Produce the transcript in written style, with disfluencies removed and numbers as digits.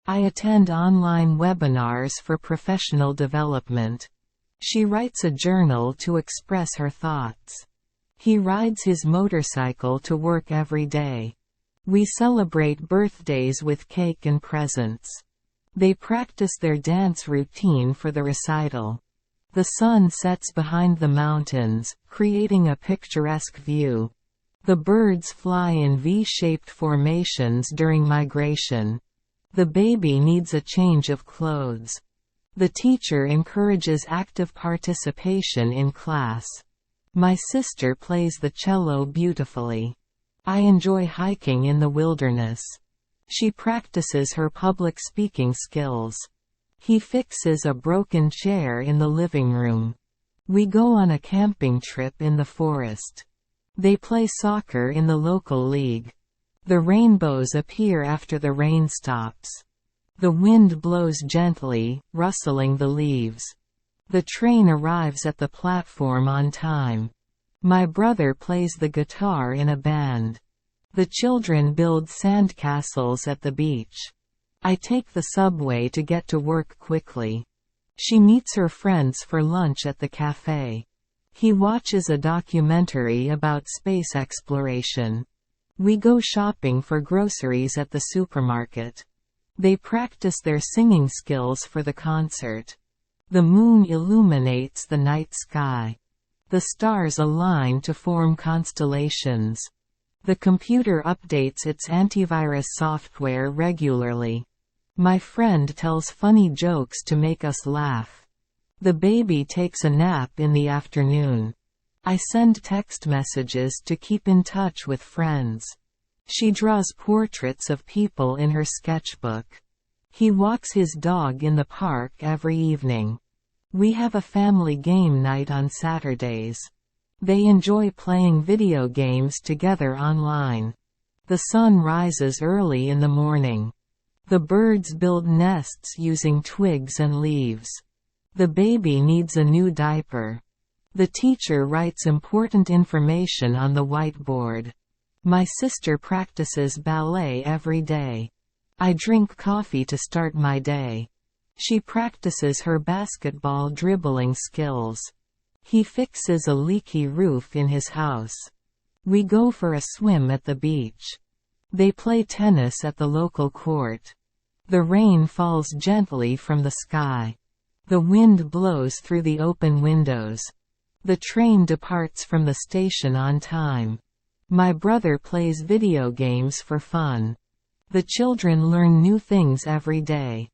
I attend online webinars for professional development. She writes a journal to express her thoughts. He rides his motorcycle to work every day. We celebrate birthdays with cake and presents. They practice their dance routine for the recital. The sun sets behind the mountains, creating a picturesque view. The birds fly in V-shaped formations during migration. The baby needs a change of clothes. The teacher encourages active participation in class. My sister plays the cello beautifully. I enjoy hiking in the wilderness. She practices her public speaking skills. He fixes a broken chair in the living room. We go on a camping trip in the forest. They play soccer in the local league. The rainbows appear after the rain stops. The wind blows gently, rustling the leaves. The train arrives at the platform on time. My brother plays the guitar in a band. The children build sandcastles at the beach. I take the subway to get to work quickly. She meets her friends for lunch at the cafe. He watches a documentary about space exploration. We go shopping for groceries at the supermarket. They practice their singing skills for the concert. The moon illuminates the night sky. The stars align to form constellations. The computer updates its antivirus software regularly. My friend tells funny jokes to make us laugh. The baby takes a nap in the afternoon. I send text messages to keep in touch with friends. She draws portraits of people in her sketchbook. He walks his dog in the park every evening. We have a family game night on Saturdays. They enjoy playing video games together online. The sun rises early in the morning. The birds build nests using twigs and leaves. The baby needs a new diaper. The teacher writes important information on the whiteboard. My sister practices ballet every day. I drink coffee to start my day. She practices her basketball dribbling skills. He fixes a leaky roof in his house. We go for a swim at the beach. They play tennis at the local court. The rain falls gently from the sky. The wind blows through the open windows. The train departs from the station on time. My brother plays video games for fun. The children learn new things every day.